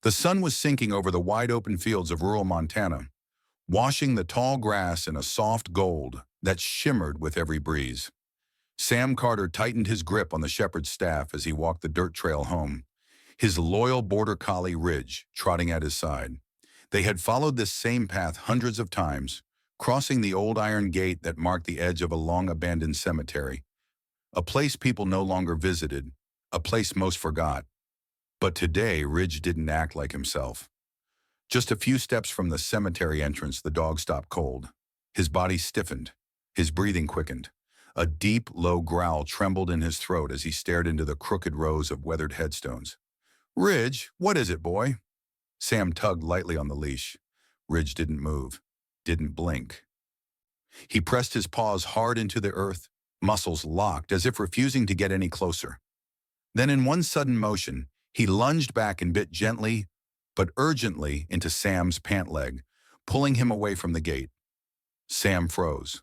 The sun was sinking over the wide-open fields of rural Montana, washing the tall grass in a soft gold that shimmered with every breeze. Sam Carter tightened his grip on the shepherd's staff as he walked the dirt trail home, his loyal Border Collie Ridge trotting at his side. They had followed this same path hundreds of times, crossing the old iron gate that marked the edge of a long-abandoned cemetery, a place people no longer visited, a place most forgot. But today, Ridge didn't act like himself. Just a few steps from the cemetery entrance, the dog stopped cold. His body stiffened, his breathing quickened. A deep, low growl trembled in his throat as he stared into the crooked rows of weathered headstones. "Ridge, what is it, boy?" Sam tugged lightly on the leash. Ridge didn't move, didn't blink. He pressed his paws hard into the earth, muscles locked as if refusing to get any closer. Then in one sudden motion, he lunged back and bit gently, but urgently, into Sam's pant leg, pulling him away from the gate. Sam froze.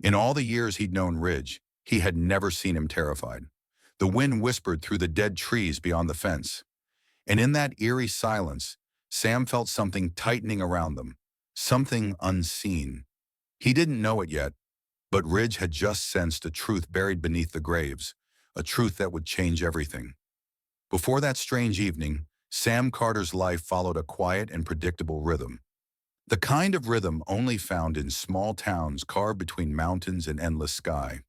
In all the years he'd known Ridge, he had never seen him terrified. The wind whispered through the dead trees beyond the fence. And in that eerie silence, Sam felt something tightening around them, something unseen. He didn't know it yet, but Ridge had just sensed a truth buried beneath the graves, a truth that would change everything. Before that strange evening, Sam Carter's life followed a quiet and predictable rhythm. The kind of rhythm only found in small towns carved between mountains and endless sky.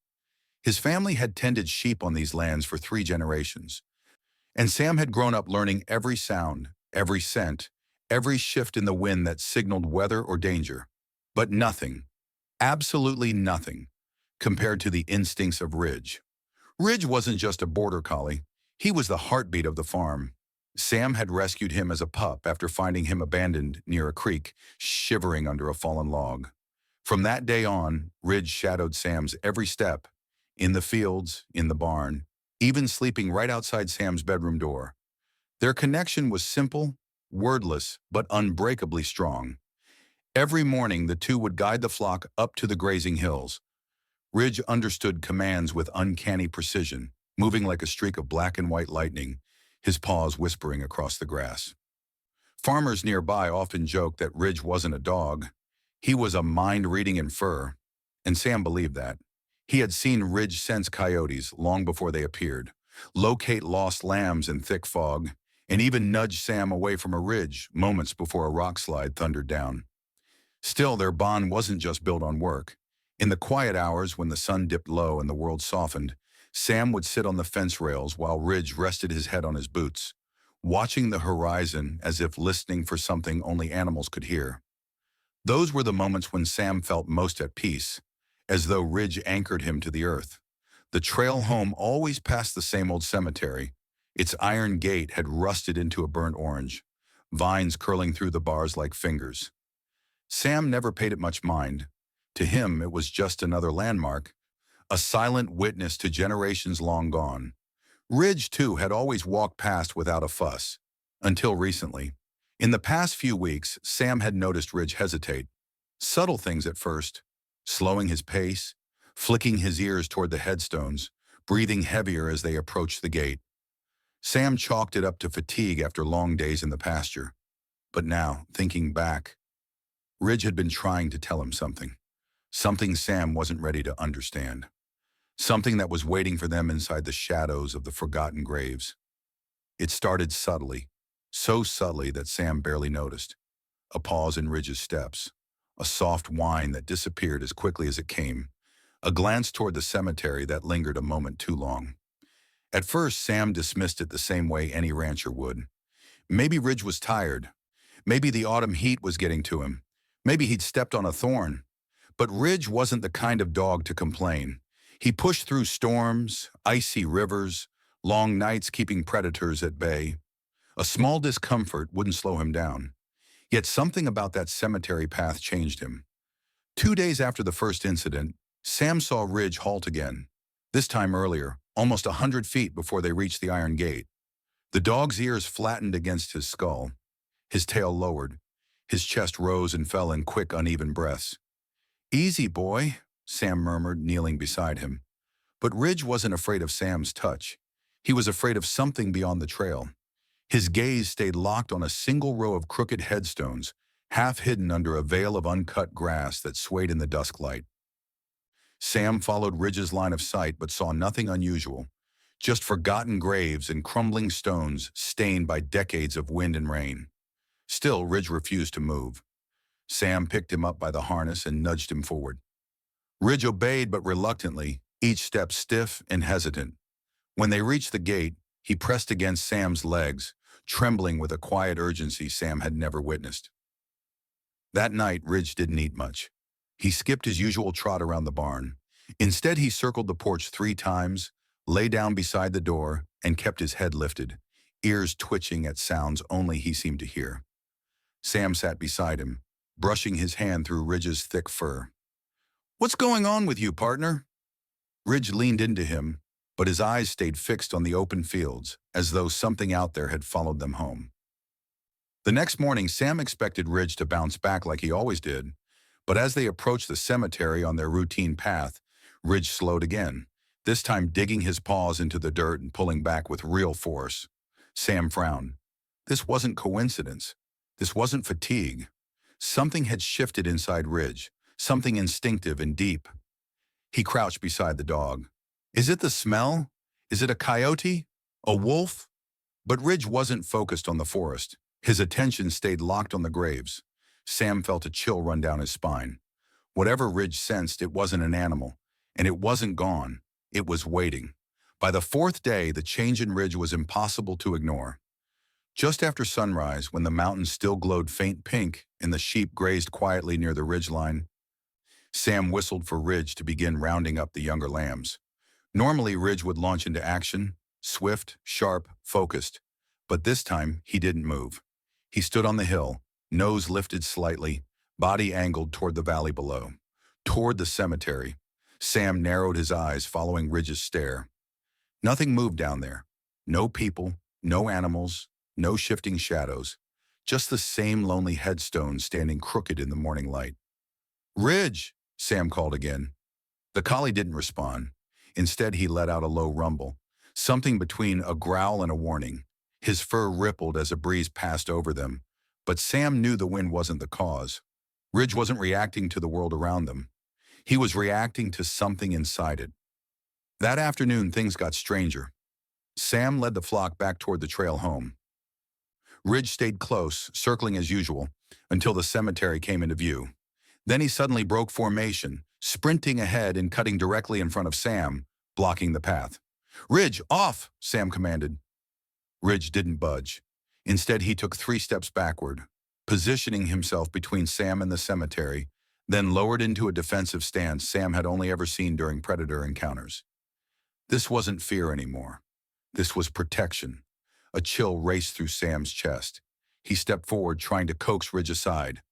His family had tended sheep on these lands for 3 generations, and Sam had grown up learning every sound, every scent, every shift in the wind that signaled weather or danger. But nothing, absolutely nothing, compared to the instincts of Ridge. Ridge wasn't just a border collie, he was the heartbeat of the farm. Sam had rescued him as a pup after finding him abandoned near a creek, shivering under a fallen log. From that day on, Ridge shadowed Sam's every step, in the fields, in the barn, even sleeping right outside Sam's bedroom door. Their connection was simple, wordless, but unbreakably strong. Every morning, the two would guide the flock up to the grazing hills. Ridge understood commands with uncanny precision, moving like a streak of black and white lightning, his paws whispering across the grass. Farmers nearby often joked that Ridge wasn't a dog. He was a mind reading in fur, and Sam believed that. He had seen Ridge sense coyotes long before they appeared, locate lost lambs in thick fog, and even nudge Sam away from a ridge moments before a rock slide thundered down. Still, their bond wasn't just built on work. In the quiet hours when the sun dipped low and the world softened, Sam would sit on the fence rails while Ridge rested his head on his boots, watching the horizon as if listening for something only animals could hear. Those were the moments when Sam felt most at peace, as though Ridge anchored him to the earth. The trail home always passed the same old cemetery. Its iron gate had rusted into a burnt orange, vines curling through the bars like fingers. Sam never paid it much mind. To him, it was just another landmark, a silent witness to generations long gone. Ridge, too, had always walked past without a fuss, until recently. In the past few weeks, Sam had noticed Ridge hesitate. Subtle things at first, slowing his pace, flicking his ears toward the headstones, breathing heavier as they approached the gate. Sam chalked it up to fatigue after long days in the pasture. But now, thinking back, Ridge had been trying to tell him something. Something Sam wasn't ready to understand. Something that was waiting for them inside the shadows of the forgotten graves. It started subtly, so subtly that Sam barely noticed. A pause in Ridge's steps, a soft whine that disappeared as quickly as it came, a glance toward the cemetery that lingered a moment too long. At first, Sam dismissed it the same way any rancher would. Maybe Ridge was tired. Maybe the autumn heat was getting to him. Maybe he'd stepped on a thorn. But Ridge wasn't the kind of dog to complain. He pushed through storms, icy rivers, long nights keeping predators at bay. A small discomfort wouldn't slow him down. Yet something about that cemetery path changed him. 2 days after the first incident, Sam saw Ridge halt again, this time earlier, almost 100 feet before they reached the iron gate. The dog's ears flattened against his skull. His tail lowered. His chest rose and fell in quick, uneven breaths. "Easy, boy," Sam murmured, kneeling beside him. But Ridge wasn't afraid of Sam's touch. He was afraid of something beyond the trail. His gaze stayed locked on a single row of crooked headstones, half hidden under a veil of uncut grass that swayed in the dusk light. Sam followed Ridge's line of sight but saw nothing unusual, just forgotten graves and crumbling stones stained by decades of wind and rain. Still, Ridge refused to move. Sam picked him up by the harness and nudged him forward. Ridge obeyed but reluctantly, each step stiff and hesitant. When they reached the gate, he pressed against Sam's legs, trembling with a quiet urgency Sam had never witnessed. That night, Ridge didn't eat much. He skipped his usual trot around the barn. Instead, he circled the porch 3 times, lay down beside the door, and kept his head lifted, ears twitching at sounds only he seemed to hear. Sam sat beside him, brushing his hand through Ridge's thick fur. "What's going on with you, partner?" Ridge leaned into him, but his eyes stayed fixed on the open fields, as though something out there had followed them home. The next morning, Sam expected Ridge to bounce back like he always did, but as they approached the cemetery on their routine path, Ridge slowed again, this time digging his paws into the dirt and pulling back with real force. Sam frowned. This wasn't coincidence. This wasn't fatigue. Something had shifted inside Ridge, something instinctive and deep. He crouched beside the dog. Is it the smell? Is it a coyote? A wolf? But Ridge wasn't focused on the forest. His attention stayed locked on the graves. Sam felt a chill run down his spine. Whatever Ridge sensed, it wasn't an animal. And it wasn't gone. It was waiting. By the 4th day, the change in Ridge was impossible to ignore. Just after sunrise, when the mountains still glowed faint pink and the sheep grazed quietly near the ridgeline, Sam whistled for Ridge to begin rounding up the younger lambs. Normally, Ridge would launch into action, swift, sharp, focused. But this time, he didn't move. He stood on the hill, nose lifted slightly, body angled toward the valley below, toward the cemetery. Sam narrowed his eyes, following Ridge's stare. Nothing moved down there. No people, no animals, no shifting shadows. Just the same lonely headstones standing crooked in the morning light. "Ridge!" Sam called again. The collie didn't respond. Instead, he let out a low rumble, something between a growl and a warning. His fur rippled as a breeze passed over them, but Sam knew the wind wasn't the cause. Ridge wasn't reacting to the world around them. He was reacting to something inside it. That afternoon, things got stranger. Sam led the flock back toward the trail home. Ridge stayed close, circling as usual, until the cemetery came into view. Then he suddenly broke formation, sprinting ahead and cutting directly in front of Sam, blocking the path. "Ridge, off!" Sam commanded. Ridge didn't budge. Instead, he took 3 steps backward, positioning himself between Sam and the cemetery, then lowered into a defensive stance Sam had only ever seen during predator encounters. This wasn't fear anymore. This was protection. A chill raced through Sam's chest. He stepped forward, trying to coax Ridge aside.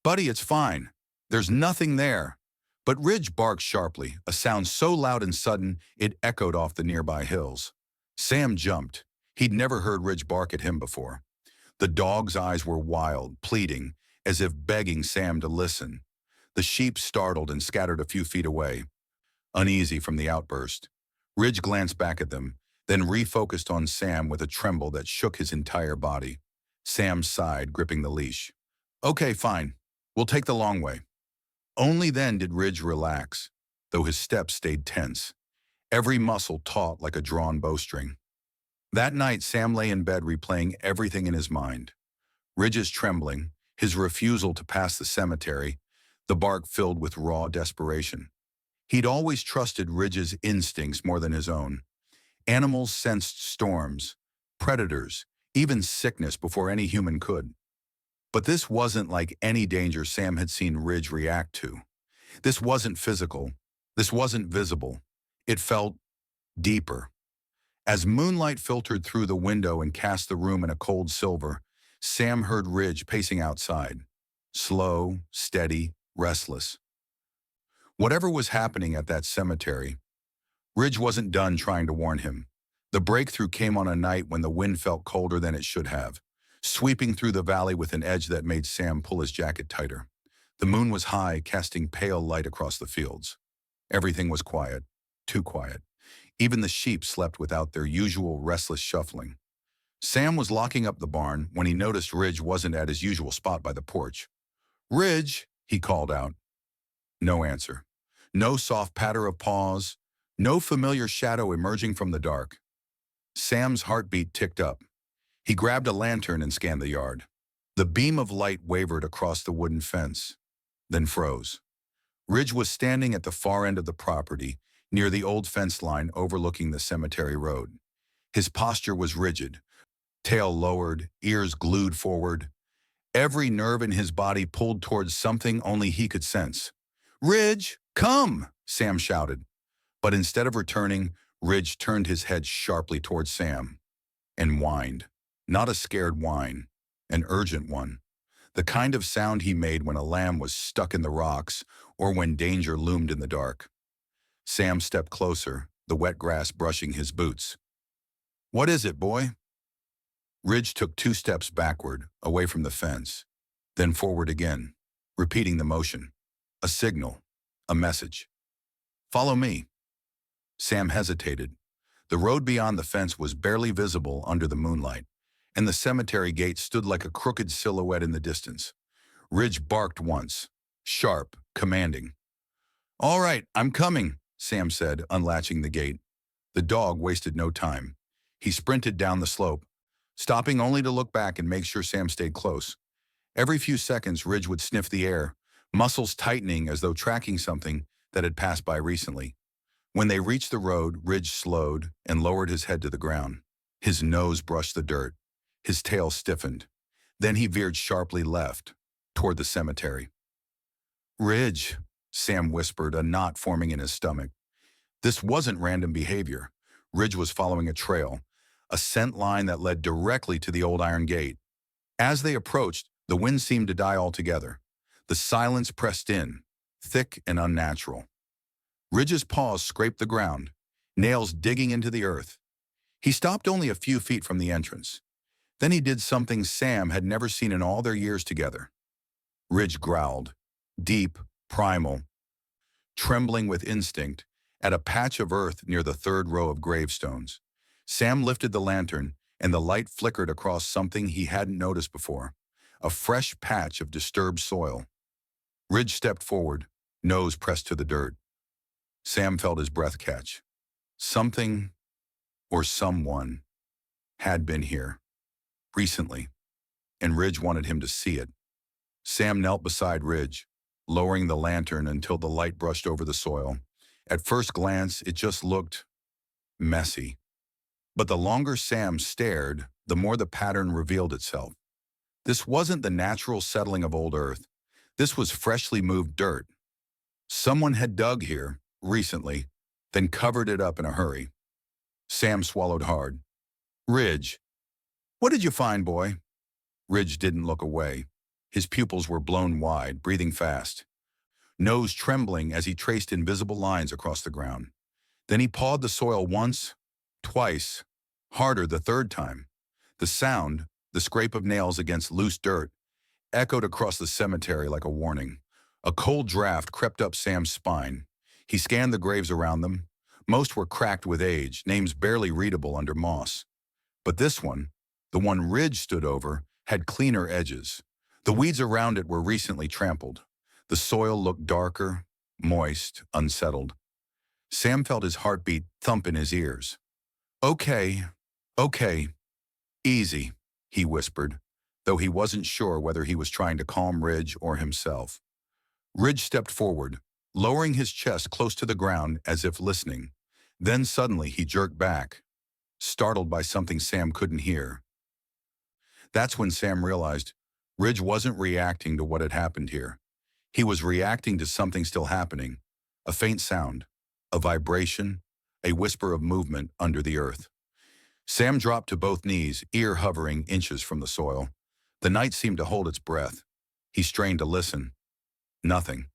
"Buddy, it's fine. There's nothing there." But Ridge barked sharply, a sound so loud and sudden it echoed off the nearby hills. Sam jumped. He'd never heard Ridge bark at him before. The dog's eyes were wild, pleading, as if begging Sam to listen. The sheep startled and scattered a few feet away, uneasy from the outburst. Ridge glanced back at them, then refocused on Sam with a tremble that shook his entire body. Sam sighed, gripping the leash. "Okay, fine. We'll take the long way." Only then did Ridge relax, though his steps stayed tense, every muscle taut like a drawn bowstring. That night, Sam lay in bed replaying everything in his mind. Ridge's trembling, his refusal to pass the cemetery, the bark filled with raw desperation. He'd always trusted Ridge's instincts more than his own. Animals sensed storms, predators, even sickness before any human could. But this wasn't like any danger Sam had seen Ridge react to. This wasn't physical. This wasn't visible. It felt deeper. As moonlight filtered through the window and cast the room in a cold silver, Sam heard Ridge pacing outside. Slow, steady, restless. Whatever was happening at that cemetery, Ridge wasn't done trying to warn him. The breakthrough came on a night when the wind felt colder than it should have, sweeping through the valley with an edge that made Sam pull his jacket tighter. The moon was high, casting pale light across the fields. Everything was quiet, too quiet. Even the sheep slept without their usual restless shuffling. Sam was locking up the barn when he noticed Ridge wasn't at his usual spot by the porch. "Ridge," he called out. No answer. No soft patter of paws. No familiar shadow emerging from the dark. Sam's heartbeat ticked up. He grabbed a lantern and scanned the yard. The beam of light wavered across the wooden fence, then froze. Ridge was standing at the far end of the property, near the old fence line overlooking the cemetery road. His posture was rigid, tail lowered, ears glued forward. Every nerve in his body pulled towards something only he could sense. "Ridge, come!" Sam shouted. But instead of returning, Ridge turned his head sharply towards Sam and whined. Not a scared whine, an urgent one. The kind of sound he made when a lamb was stuck in the rocks or when danger loomed in the dark. Sam stepped closer, the wet grass brushing his boots. "What is it, boy?" Ridge took 2 steps backward, away from the fence, then forward again, repeating the motion. A signal, a message. "Follow me." Sam hesitated. The road beyond the fence was barely visible under the moonlight, and the cemetery gate stood like a crooked silhouette in the distance. Ridge barked once, sharp, commanding. "All right, I'm coming," Sam said, unlatching the gate. The dog wasted no time. He sprinted down the slope, stopping only to look back and make sure Sam stayed close. Every few seconds, Ridge would sniff the air, muscles tightening as though tracking something that had passed by recently. When they reached the road, Ridge slowed and lowered his head to the ground. His nose brushed the dirt. His tail stiffened. Then he veered sharply left, toward the cemetery. "Ridge," Sam whispered, a knot forming in his stomach. This wasn't random behavior. Ridge was following a trail, a scent line that led directly to the old iron gate. As they approached, the wind seemed to die altogether. The silence pressed in, thick and unnatural. Ridge's paws scraped the ground, nails digging into the earth. He stopped only a few feet from the entrance. Then he did something Sam had never seen in all their years together. Ridge growled, deep, primal, trembling with instinct, at a patch of earth near the 3rd row of gravestones. Sam lifted the lantern, and the light flickered across something he hadn't noticed before, a fresh patch of disturbed soil. Ridge stepped forward, nose pressed to the dirt. Sam felt his breath catch. Something, or someone, had been here, recently, and Ridge wanted him to see it. Sam knelt beside Ridge, lowering the lantern until the light brushed over the soil. At first glance, it just looked messy. But the longer Sam stared, the more the pattern revealed itself. This wasn't the natural settling of old earth. This was freshly moved dirt. Someone had dug here, recently, then covered it up in a hurry. Sam swallowed hard. "Ridge, what did you find, boy?" Ridge didn't look away. His pupils were blown wide, breathing fast, nose trembling as he traced invisible lines across the ground. Then he pawed the soil once, twice, harder the 3rd time. The sound, the scrape of nails against loose dirt, echoed across the cemetery like a warning. A cold draft crept up Sam's spine. He scanned the graves around them. Most were cracked with age, names barely readable under moss. But this one, the one Ridge stood over, had cleaner edges. The weeds around it were recently trampled. The soil looked darker, moist, unsettled. Sam felt his heartbeat thump in his ears. Okay, easy," he whispered, though he wasn't sure whether he was trying to calm Ridge or himself. Ridge stepped forward, lowering his chest close to the ground as if listening. Then suddenly he jerked back, startled by something Sam couldn't hear. That's when Sam realized Ridge wasn't reacting to what had happened here. He was reacting to something still happening, a faint sound, a vibration, a whisper of movement under the earth. Sam dropped to both knees, ear hovering inches from the soil. The night seemed to hold its breath. He strained to listen. Nothing.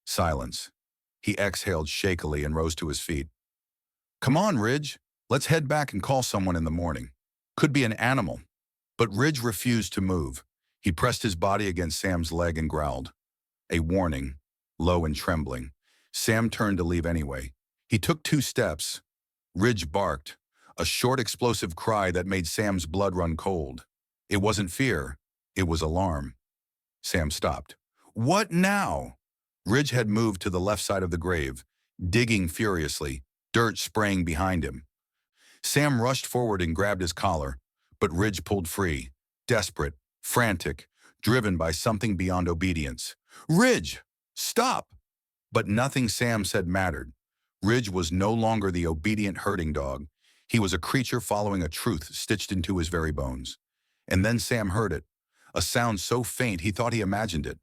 Silence. He exhaled shakily and rose to his feet. "Come on, Ridge. Let's head back and call someone in the morning. Could be an animal." But Ridge refused to move. He pressed his body against Sam's leg and growled. A warning, low and trembling. Sam turned to leave anyway. He took 2 steps. Ridge barked, a short explosive cry that made Sam's blood run cold. It wasn't fear, it was alarm. Sam stopped. What now? Ridge had moved to the left side of the grave, digging furiously, dirt spraying behind him. Sam rushed forward and grabbed his collar, but Ridge pulled free, desperate, frantic, driven by something beyond obedience. Ridge! Stop! But nothing Sam said mattered. Ridge was no longer the obedient herding dog. He was a creature following a truth stitched into his very bones. And then Sam heard it, a sound so faint he thought he imagined it.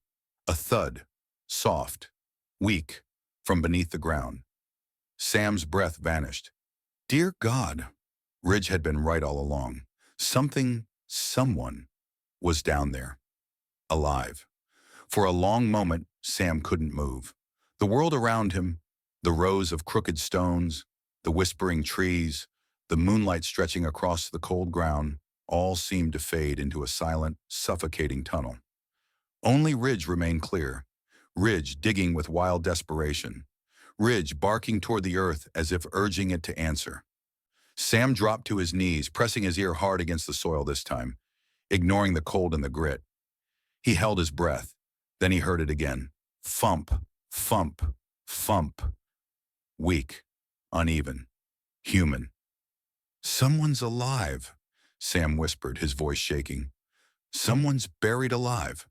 A thud, soft, weak, from beneath the ground. Sam's breath vanished. Dear God, Ridge had been right all along. Someone was down there, alive. For a long moment, Sam couldn't move. The world around him, the rows of crooked stones, the whispering trees, the moonlight stretching across the cold ground, all seemed to fade into a silent, suffocating tunnel. Only Ridge remained clear. Ridge digging with wild desperation. Ridge barking toward the earth as if urging it to answer. Sam dropped to his knees, pressing his ear hard against the soil this time, ignoring the cold and the grit. He held his breath. Then he heard it again. Thump, thump, thump. Weak, uneven, human. Someone's alive, Sam whispered, his voice shaking. Someone's buried alive.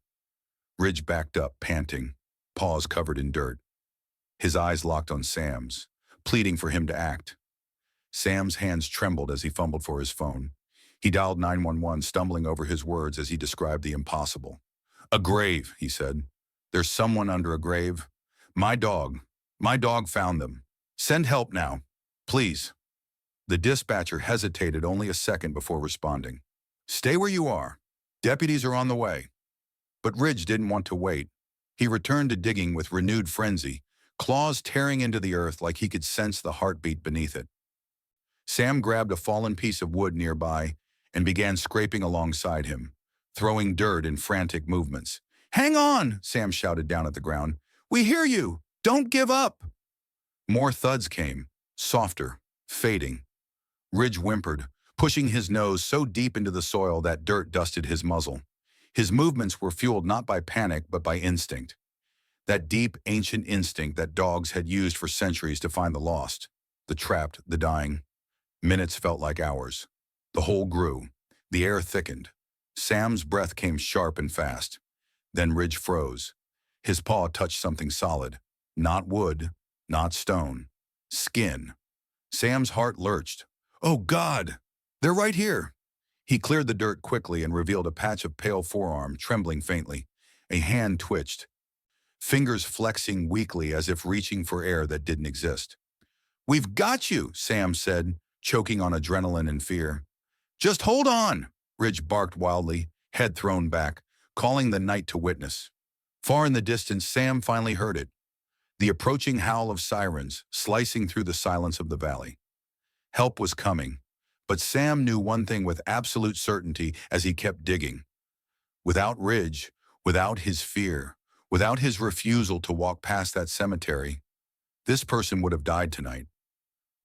Ridge backed up, panting, paws covered in dirt. His eyes locked on Sam's, pleading for him to act. Sam's hands trembled as he fumbled for his phone. He dialed 911, stumbling over his words as he described the impossible. A grave, he said. There's someone under a grave. My dog found them. Send help now, please. The dispatcher hesitated only a second before responding. Stay where you are. Deputies are on the way. But Ridge didn't want to wait. He returned to digging with renewed frenzy, claws tearing into the earth like he could sense the heartbeat beneath it. Sam grabbed a fallen piece of wood nearby and began scraping alongside him, throwing dirt in frantic movements. Hang on, Sam shouted down at the ground. We hear you. Don't give up. More thuds came, softer, fading. Ridge whimpered, pushing his nose so deep into the soil that dirt dusted his muzzle. His movements were fueled not by panic but by instinct. That deep, ancient instinct that dogs had used for centuries to find the lost, the trapped, the dying. Minutes felt like hours. The hole grew. The air thickened. Sam's breath came sharp and fast. Then Ridge froze. His paw touched something solid. Not wood, not stone. Skin. Sam's heart lurched. Oh, God! They're right here! He cleared the dirt quickly and revealed a patch of pale forearm, trembling faintly. A hand twitched, fingers flexing weakly as if reaching for air that didn't exist. We've got you, Sam said, choking on adrenaline and fear. Just hold on, Ridge barked wildly, head thrown back, calling the night to witness. Far in the distance, Sam finally heard it. The approaching howl of sirens, slicing through the silence of the valley. Help was coming, but Sam knew one thing with absolute certainty as he kept digging. Without Ridge, without his fear, without his refusal to walk past that cemetery, this person would have died tonight.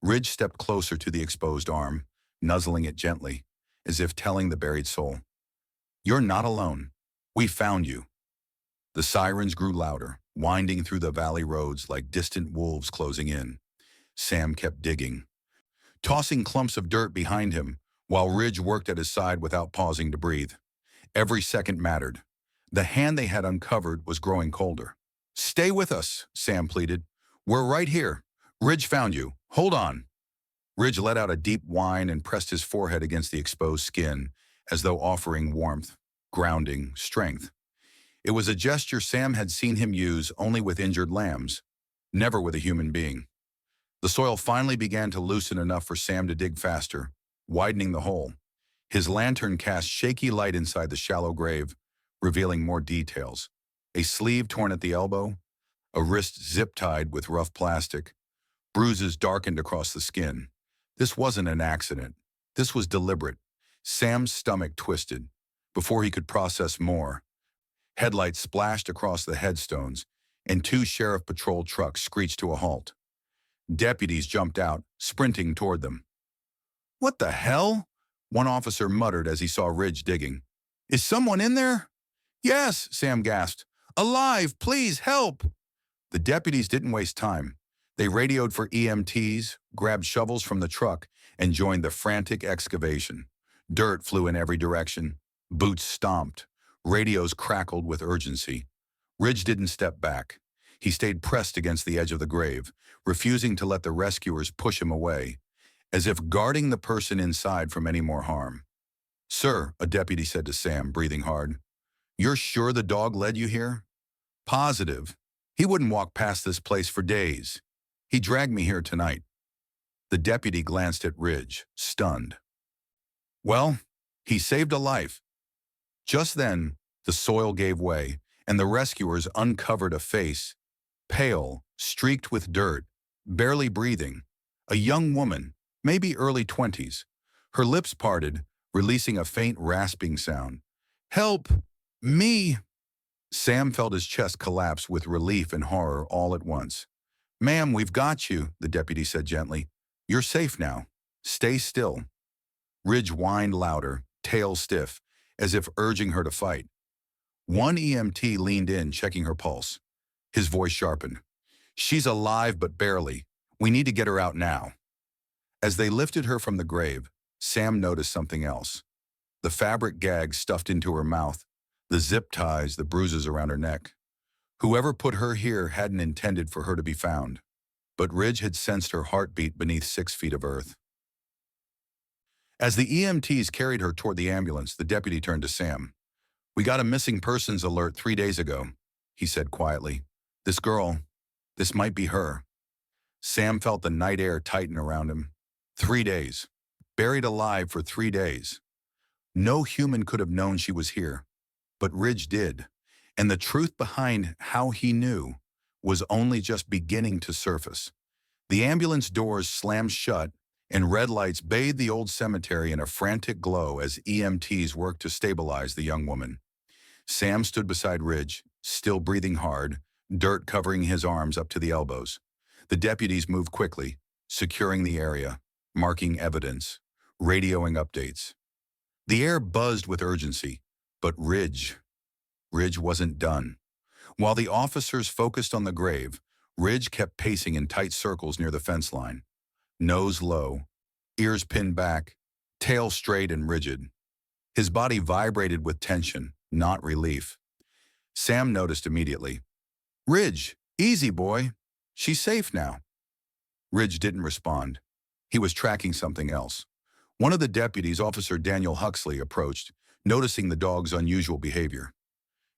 Ridge stepped closer to the exposed arm, nuzzling it gently, as if telling the buried soul, You're not alone. We found you. The sirens grew louder, winding through the valley roads like distant wolves closing in. Sam kept digging, tossing clumps of dirt behind him, while Ridge worked at his side without pausing to breathe. Every second mattered. The hand they had uncovered was growing colder. Stay with us, Sam pleaded. We're right here. Ridge found you. Hold on. Ridge let out a deep whine and pressed his forehead against the exposed skin, as though offering warmth, grounding, strength. It was a gesture Sam had seen him use only with injured lambs, never with a human being. The soil finally began to loosen enough for Sam to dig faster, widening the hole. His lantern cast shaky light inside the shallow grave, revealing more details. A sleeve torn at the elbow, a wrist zip-tied with rough plastic, bruises darkened across the skin. This wasn't an accident. This was deliberate. Sam's stomach twisted. Before he could process more, headlights splashed across the headstones, and 2 sheriff patrol trucks screeched to a halt. Deputies jumped out, sprinting toward them. "What the hell?" one officer muttered as he saw Ridge digging. "Is someone in there?" "Yes," Sam gasped. "Alive, please, help!" The deputies didn't waste time. They radioed for EMTs, grabbed shovels from the truck, and joined the frantic excavation. Dirt flew in every direction. Boots stomped. Radios crackled with urgency. Ridge didn't step back. He stayed pressed against the edge of the grave, refusing to let the rescuers push him away, as if guarding the person inside from any more harm. "Sir," a deputy said to Sam, breathing hard, "you're sure the dog led you here?" "Positive. He wouldn't walk past this place for days. He dragged me here tonight." The deputy glanced at Ridge, stunned. "Well, he saved a life." Just then, the soil gave way, and the rescuers uncovered a face, pale, streaked with dirt, barely breathing. A young woman, maybe early 20s. Her lips parted, releasing a faint rasping sound. "Help! Me!" Sam felt his chest collapse with relief and horror all at once. "Ma'am, we've got you," the deputy said gently. "You're safe now. Stay still." Ridge whined louder, tail stiff, as if urging her to fight. One EMT leaned in, checking her pulse. His voice sharpened. "She's alive, but barely. We need to get her out now." As they lifted her from the grave, Sam noticed something else. The fabric gag stuffed into her mouth, the zip ties, the bruises around her neck. Whoever put her here hadn't intended for her to be found, but Ridge had sensed her heartbeat beneath 6 feet of earth. As the EMTs carried her toward the ambulance, the deputy turned to Sam. "We got a missing persons alert 3 days ago," he said quietly. "This girl, this might be her." Sam felt the night air tighten around him. 3 days. Buried alive for 3 days. No human could have known she was here, but Ridge did, and the truth behind how he knew was only just beginning to surface. The ambulance doors slammed shut, and red lights bathed the old cemetery in a frantic glow as EMTs worked to stabilize the young woman. Sam stood beside Ridge, still breathing hard, dirt covering his arms up to the elbows. The deputies moved quickly, securing the area, marking evidence, radioing updates. The air buzzed with urgency, but Ridge wasn't done. While the officers focused on the grave, Ridge kept pacing in tight circles near the fence line. Nose low, ears pinned back, tail straight and rigid. His body vibrated with tension, not relief. Sam noticed immediately. "Ridge, easy boy. She's safe now." Ridge didn't respond. He was tracking something else. One of the deputies, Officer Daniel Huxley, approached, noticing the dog's unusual behavior.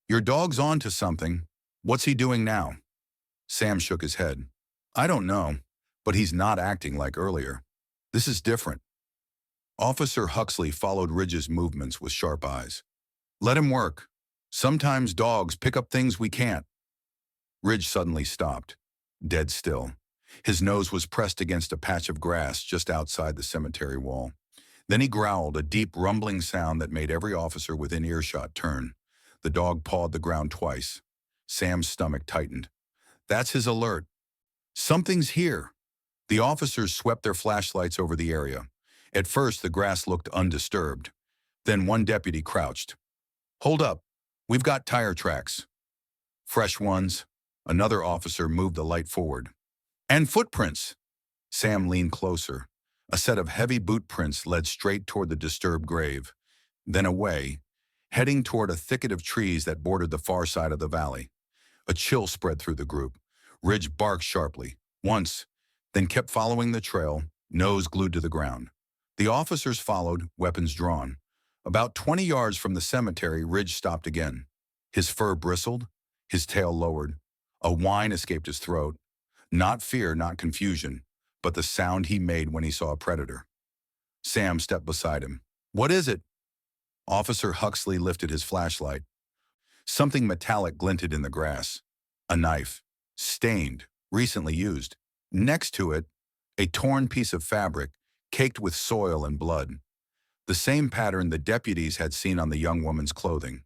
"Your dog's on to something. What's he doing now?" Sam shook his head. "I don't know, but he's not acting like earlier. This is different." Officer Huxley followed Ridge's movements with sharp eyes. "Let him work. Sometimes dogs pick up things we can't." Ridge suddenly stopped, dead still. His nose was pressed against a patch of grass just outside the cemetery wall. Then he growled, a deep rumbling sound that made every officer within earshot turn. The dog pawed the ground twice. Sam's stomach tightened. "That's his alert. Something's here." The officers swept their flashlights over the area. At first, the grass looked undisturbed. Then one deputy crouched. "Hold up. We've got tire tracks." "Fresh ones." Another officer moved the light forward. "And footprints." Sam leaned closer. A set of heavy boot prints led straight toward the disturbed grave, then away, heading toward a thicket of trees that bordered the far side of the valley. A chill spread through the group. Ridge barked sharply, once, then kept following the trail, nose glued to the ground. The officers followed, weapons drawn. About 20 yards from the cemetery, Ridge stopped again. His fur bristled, his tail lowered. A whine escaped his throat. Not fear, not confusion, but the sound he made when he saw a predator. Sam stepped beside him. "What is it?" Officer Huxley lifted his flashlight. Something metallic glinted in the grass. A knife, stained, recently used. Next to it, a torn piece of fabric, caked with soil and blood. The same pattern the deputies had seen on the young woman's clothing.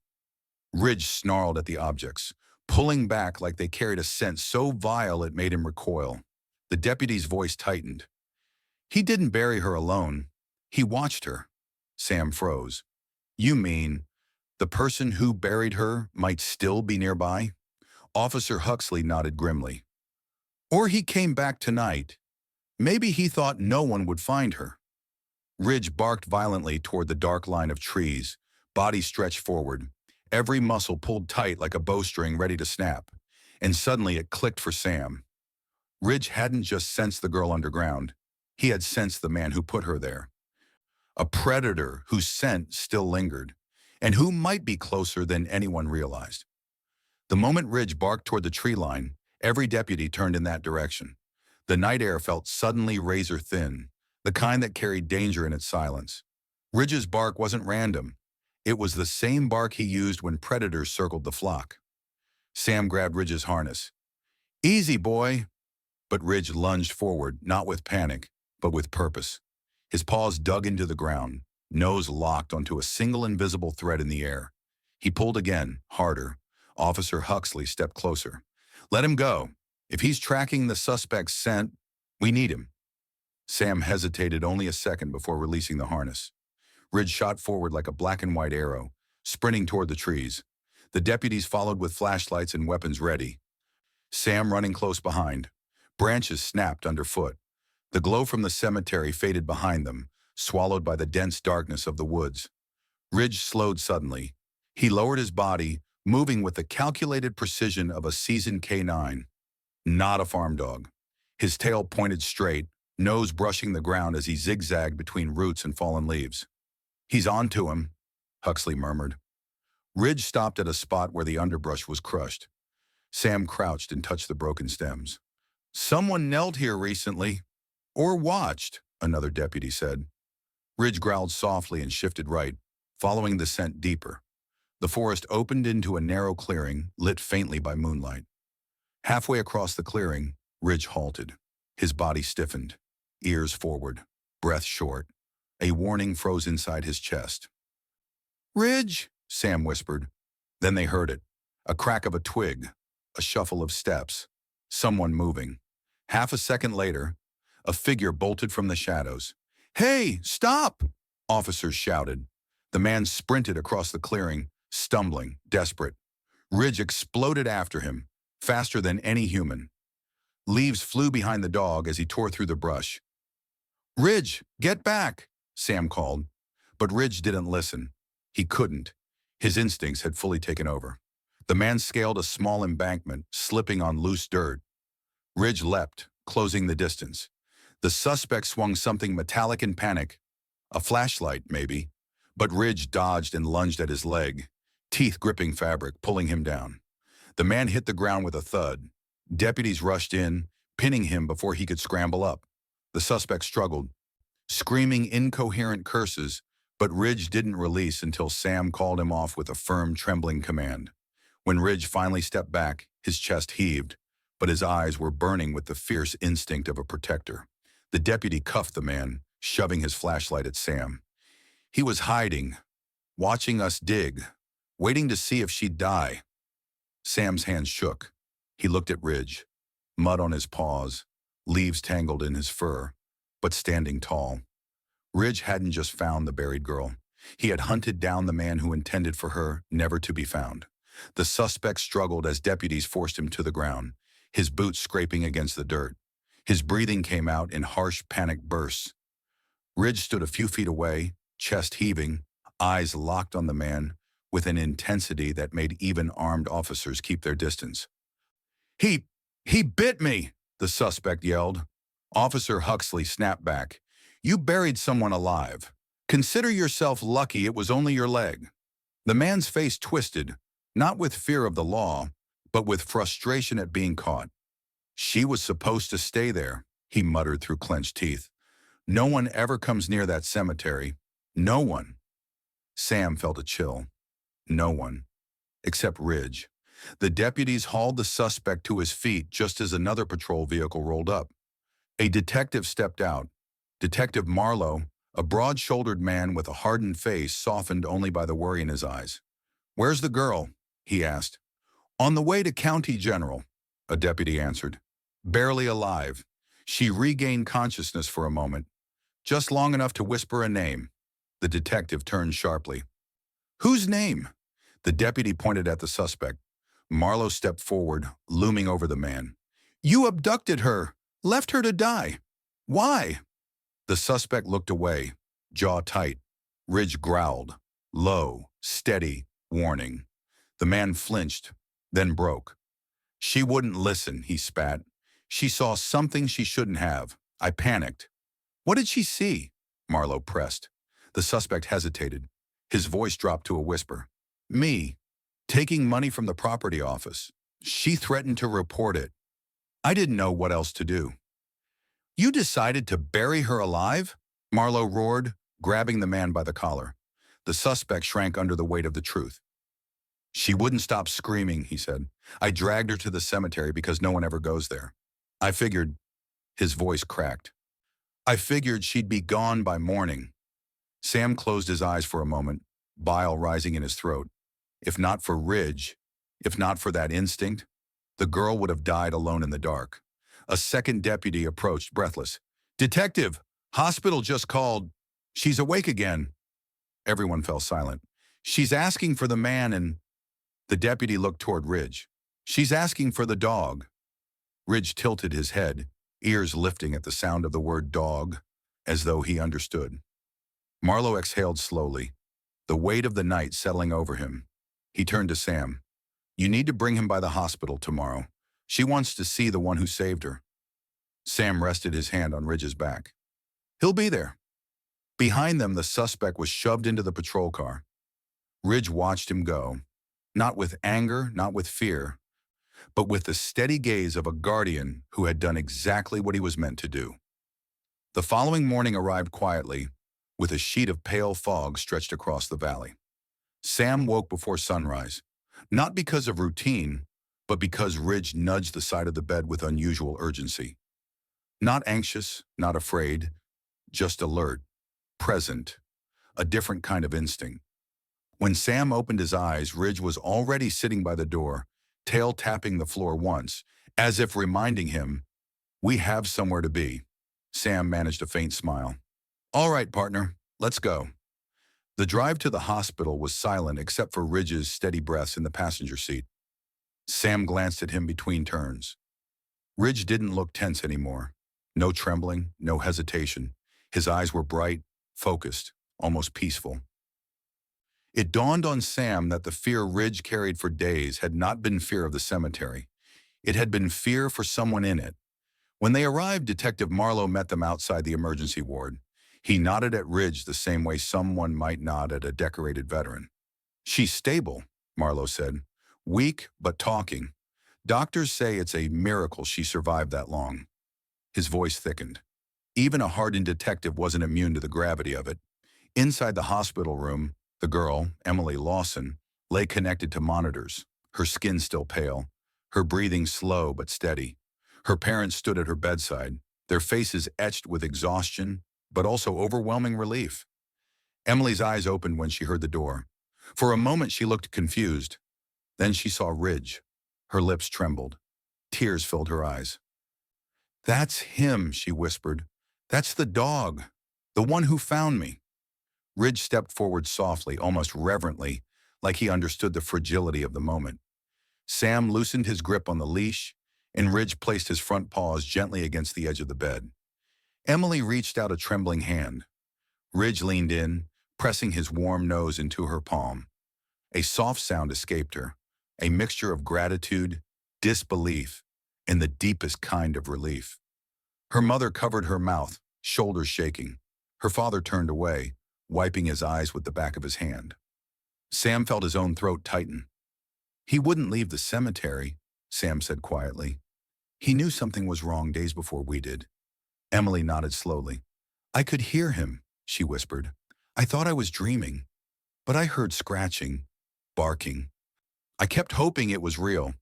Ridge snarled at the objects, pulling back like they carried a scent so vile it made him recoil. The deputy's voice tightened. "He didn't bury her alone. He watched her. Sam froze. You mean the person who buried her might still be nearby? Officer Huxley nodded grimly. Or he came back tonight. Maybe he thought no one would find her. Ridge barked violently toward the dark line of trees, body stretched forward, every muscle pulled tight like a bowstring ready to snap. And suddenly it clicked for Sam. Ridge hadn't just sensed the girl underground. He had sensed the man who put her there. A predator whose scent still lingered, and who might be closer than anyone realized. The moment Ridge barked toward the tree line, every deputy turned in that direction. The night air felt suddenly razor thin, the kind that carried danger in its silence. Ridge's bark wasn't random. It was the same bark he used when predators circled the flock. Sam grabbed Ridge's harness. Easy, boy. But Ridge lunged forward, not with panic, but with purpose. His paws dug into the ground, nose locked onto a single invisible thread in the air. He pulled again, harder. Officer Huxley stepped closer. Let him go. If he's tracking the suspect's scent, we need him. Sam hesitated only a second before releasing the harness. Ridge shot forward like a black and white arrow, sprinting toward the trees. The deputies followed with flashlights and weapons ready. Sam running close behind. Branches snapped underfoot. The glow from the cemetery faded behind them, swallowed by the dense darkness of the woods. Ridge slowed suddenly. He lowered his body, moving with the calculated precision of a seasoned canine. Not a farm dog. His tail pointed straight, nose brushing the ground as he zigzagged between roots and fallen leaves. He's on to him, Huxley murmured. Ridge stopped at a spot where the underbrush was crushed. Sam crouched and touched the broken stems. Someone knelt here recently. Or watched, another deputy said. Ridge growled softly and shifted right, following the scent deeper. The forest opened into a narrow clearing, lit faintly by moonlight. Halfway across the clearing, Ridge halted. His body stiffened, ears forward, breath short. A warning froze inside his chest. Ridge, Sam whispered. Then they heard it. A crack of a twig, a shuffle of steps, someone moving. Half a second later, a figure bolted from the shadows. Hey, stop! Officers shouted. The man sprinted across the clearing, stumbling, desperate. Ridge exploded after him, faster than any human. Leaves flew behind the dog as he tore through the brush. Ridge, get back, Sam called. But Ridge didn't listen. He couldn't. His instincts had fully taken over. The man scaled a small embankment, slipping on loose dirt. Ridge leapt, closing the distance. The suspect swung something metallic in panic. A flashlight, maybe. But Ridge dodged and lunged at his leg, teeth gripping fabric, pulling him down. The man hit the ground with a thud. Deputies rushed in, pinning him before he could scramble up. The suspect struggled, screaming incoherent curses, but Ridge didn't release until Sam called him off with a firm, trembling command. When Ridge finally stepped back, his chest heaved, but his eyes were burning with the fierce instinct of a protector. The deputy cuffed the man, shoving his flashlight at Sam. He was hiding, watching us dig, waiting to see if she'd die. Sam's hands shook. He looked at Ridge, mud on his paws, leaves tangled in his fur, but standing tall. Ridge hadn't just found the buried girl. He had hunted down the man who intended for her never to be found. The suspect struggled as deputies forced him to the ground, his boots scraping against the dirt. His breathing came out in harsh panic bursts. Ridge stood a few feet away, chest heaving, eyes locked on the man, with an intensity that made even armed officers keep their distance. He bit me, the suspect yelled. Officer Huxley snapped back. You buried someone alive. Consider yourself lucky it was only your leg. The man's face twisted, not with fear of the law, but with frustration at being caught. She was supposed to stay there, he muttered through clenched teeth. No one ever comes near that cemetery. No one. Sam felt a chill. No one. Except Ridge. The deputies hauled the suspect to his feet just as another patrol vehicle rolled up. A detective stepped out. Detective Marlowe, a broad-shouldered man with a hardened face softened only by the worry in his eyes. Where's the girl? He asked. On the way to County General, a deputy answered. Barely alive. She regained consciousness for a moment, just long enough to whisper a name. The detective turned sharply. Whose name? The deputy pointed at the suspect. Marlowe stepped forward, looming over the man. You abducted her, left her to die. Why? The suspect looked away, jaw tight. Ridge growled. Low, steady, warning. The man flinched, then broke. She wouldn't listen, he spat. She saw something she shouldn't have. I panicked. What did she see? Marlowe pressed. The suspect hesitated. His voice dropped to a whisper. Me, taking money from the property office. She threatened to report it. I didn't know what else to do. You decided to bury her alive? Marlowe roared, grabbing the man by the collar. The suspect shrank under the weight of the truth. She wouldn't stop screaming, he said. I dragged her to the cemetery because no one ever goes there. I figured, his voice cracked. I figured she'd be gone by morning. Sam closed his eyes for a moment, bile rising in his throat. If not for Ridge, if not for that instinct, the girl would have died alone in the dark. A second deputy approached, breathless. Detective, hospital just called. She's awake again. Everyone fell silent. She's asking for the man and... The deputy looked toward Ridge. She's asking for the dog. Ridge tilted his head, ears lifting at the sound of the word dog, as though he understood. Marlowe exhaled slowly, the weight of the night settling over him. He turned to Sam. You need to bring him by the hospital tomorrow. She wants to see the one who saved her. Sam rested his hand on Ridge's back. He'll be there. Behind them, the suspect was shoved into the patrol car. Ridge watched him go, not with anger, not with fear, but with the steady gaze of a guardian who had done exactly what he was meant to do. The following morning arrived quietly, with a sheet of pale fog stretched across the valley. Sam woke before sunrise, not because of routine, but because Ridge nudged the side of the bed with unusual urgency. Not anxious, not afraid, just alert, present, a different kind of instinct. When Sam opened his eyes, Ridge was already sitting by the door, tail tapping the floor once, as if reminding him, we have somewhere to be. Sam managed a faint smile. All right, partner, let's go. The drive to the hospital was silent except for Ridge's steady breaths in the passenger seat. Sam glanced at him between turns. Ridge didn't look tense anymore. No trembling, no hesitation. His eyes were bright, focused, almost peaceful. It dawned on Sam that the fear Ridge carried for days had not been fear of the cemetery. It had been fear for someone in it. When they arrived, Detective Marlowe met them outside the emergency ward. He nodded at Ridge the same way someone might nod at a decorated veteran. She's stable, Marlowe said. Weak, but talking. Doctors say it's a miracle she survived that long. His voice thickened. Even a hardened detective wasn't immune to the gravity of it. Inside the hospital room, the girl, Emily Lawson, lay connected to monitors, her skin still pale, her breathing slow but steady. Her parents stood at her bedside, their faces etched with exhaustion, but also overwhelming relief. Emily's eyes opened when she heard the door. For a moment she looked confused. Then she saw Ridge. Her lips trembled. Tears filled her eyes. That's him, she whispered. That's the dog, the one who found me. Ridge stepped forward softly, almost reverently, like he understood the fragility of the moment. Sam loosened his grip on the leash, and Ridge placed his front paws gently against the edge of the bed. Emily reached out a trembling hand. Ridge leaned in, pressing his warm nose into her palm. A soft sound escaped her, a mixture of gratitude, disbelief, and the deepest kind of relief. Her mother covered her mouth, shoulders shaking. Her father turned away, wiping his eyes with the back of his hand. Sam felt his own throat tighten. He wouldn't leave the cemetery, Sam said quietly. He knew something was wrong days before we did. Emily nodded slowly. I could hear him, she whispered. I thought I was dreaming, but I heard scratching, barking. I kept hoping it was real.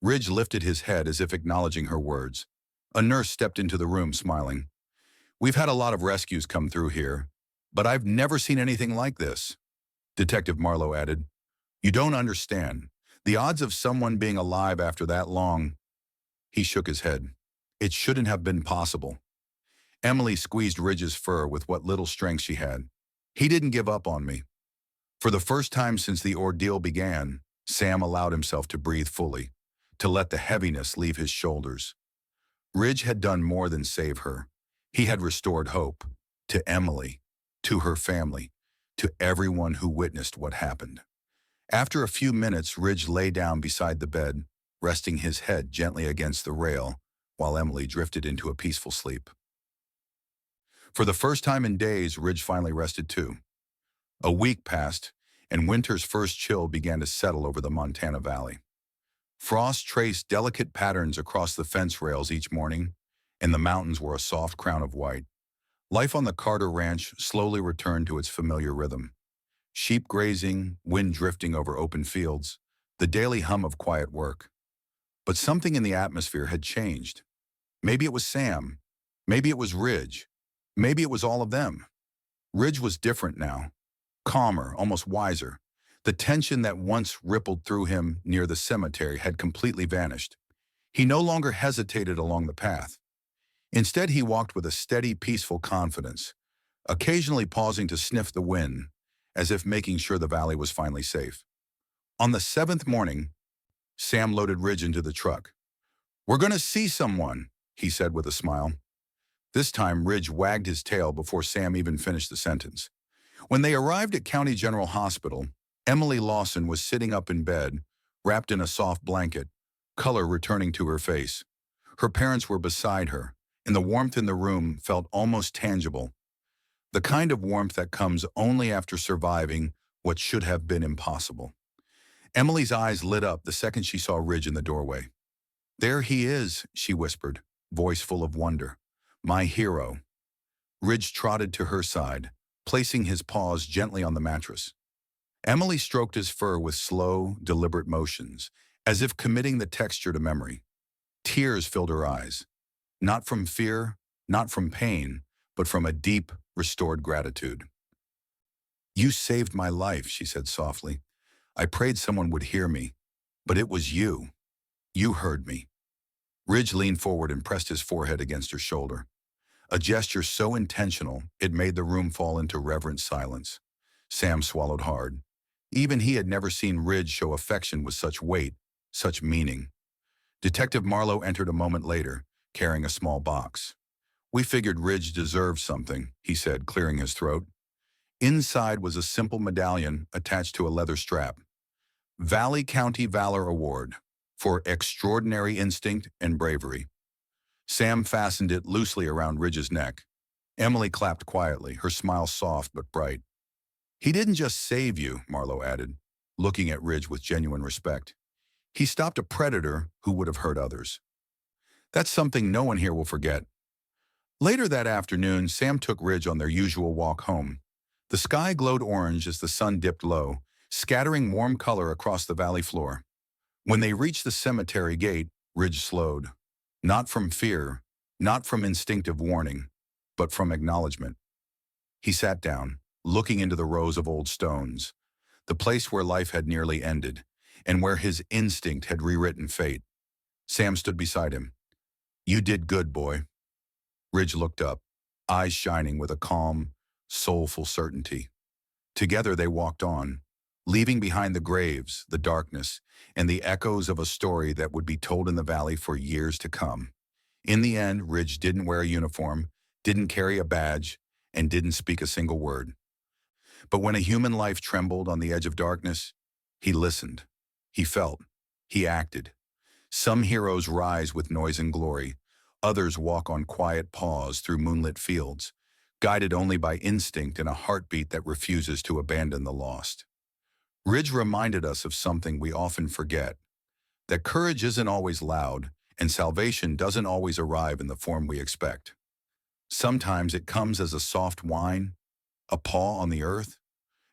Ridge lifted his head as if acknowledging her words. A nurse stepped into the room, smiling. We've had a lot of rescues come through here, but I've never seen anything like this. Detective Marlowe added, You don't understand. The odds of someone being alive after that long... He shook his head. It shouldn't have been possible. Emily squeezed Ridge's fur with what little strength she had. He didn't give up on me. For the first time since the ordeal began, Sam allowed himself to breathe fully, to let the heaviness leave his shoulders. Ridge had done more than save her. He had restored hope. To Emily, to her family, to everyone who witnessed what happened. After a few minutes, Ridge lay down beside the bed, resting his head gently against the rail, while Emily drifted into a peaceful sleep. For the first time in days, Ridge finally rested too. A week passed, and winter's first chill began to settle over the Montana Valley. Frost traced delicate patterns across the fence rails each morning, and the mountains were a soft crown of white. Life on the Carter Ranch slowly returned to its familiar rhythm. Sheep grazing, wind drifting over open fields, the daily hum of quiet work. But something in the atmosphere had changed. Maybe it was Sam. Maybe it was Ridge. Maybe it was all of them. Ridge was different now. Calmer, almost wiser. The tension that once rippled through him near the cemetery had completely vanished. He no longer hesitated along the path. Instead, he walked with a steady, peaceful confidence, occasionally pausing to sniff the wind, as if making sure the valley was finally safe. On the seventh morning, Sam loaded Ridge into the truck. "We're going to see someone," he said with a smile. This time, Ridge wagged his tail before Sam even finished the sentence. When they arrived at County General Hospital, Emily Lawson was sitting up in bed, wrapped in a soft blanket, color returning to her face. Her parents were beside her, and the warmth in the room felt almost tangible. The kind of warmth that comes only after surviving what should have been impossible. Emily's eyes lit up the second she saw Ridge in the doorway. "There he is," she whispered, voice full of wonder. "My hero." Ridge trotted to her side, placing his paws gently on the mattress. Emily stroked his fur with slow, deliberate motions, as if committing the texture to memory. Tears filled her eyes. Not from fear, not from pain, but from a deep, restored gratitude. "You saved my life," she said softly. "I prayed someone would hear me, but it was you. You heard me." Ridge leaned forward and pressed his forehead against her shoulder. A gesture so intentional, it made the room fall into reverent silence. Sam swallowed hard. Even he had never seen Ridge show affection with such weight, such meaning. Detective Marlowe entered a moment later, carrying a small box. "We figured Ridge deserved something," he said, clearing his throat. Inside was a simple medallion attached to a leather strap. "Valley County Valor Award for extraordinary instinct and bravery." Sam fastened it loosely around Ridge's neck. Emily clapped quietly, her smile soft but bright. "He didn't just save you," Marlowe added, looking at Ridge with genuine respect. "He stopped a predator who would have hurt others. That's something no one here will forget." Later that afternoon, Sam took Ridge on their usual walk home. The sky glowed orange as the sun dipped low, scattering warm color across the valley floor. When they reached the cemetery gate, Ridge slowed. Not from fear, not from instinctive warning, but from acknowledgement. He sat down, looking into the rows of old stones, the place where life had nearly ended, and where his instinct had rewritten fate. Sam stood beside him. "You did good, boy." Ridge looked up, eyes shining with a calm, soulful certainty. Together they walked on, leaving behind the graves, the darkness, and the echoes of a story that would be told in the valley for years to come. In the end, Ridge didn't wear a uniform, didn't carry a badge, and didn't speak a single word. But when a human life trembled on the edge of darkness, he listened, he felt, he acted. Some heroes rise with noise and glory, others walk on quiet paws through moonlit fields, guided only by instinct and a heartbeat that refuses to abandon the lost. Ridge reminded us of something we often forget, that courage isn't always loud, and salvation doesn't always arrive in the form we expect. Sometimes it comes as a soft whine, a paw on the earth,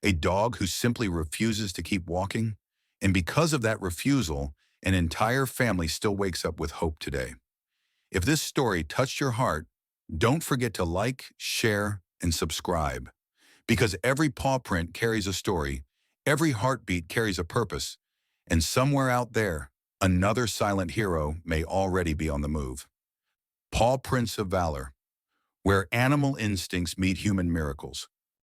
a dog who simply refuses to keep walking, and because of that refusal, an entire family still wakes up with hope today. If this story touched your heart, don't forget to like, share, and subscribe, because every paw print carries a story, every heartbeat carries a purpose, and somewhere out there, another silent hero may already be on the move. Pawprints of Valor, where animal instincts meet human miracles.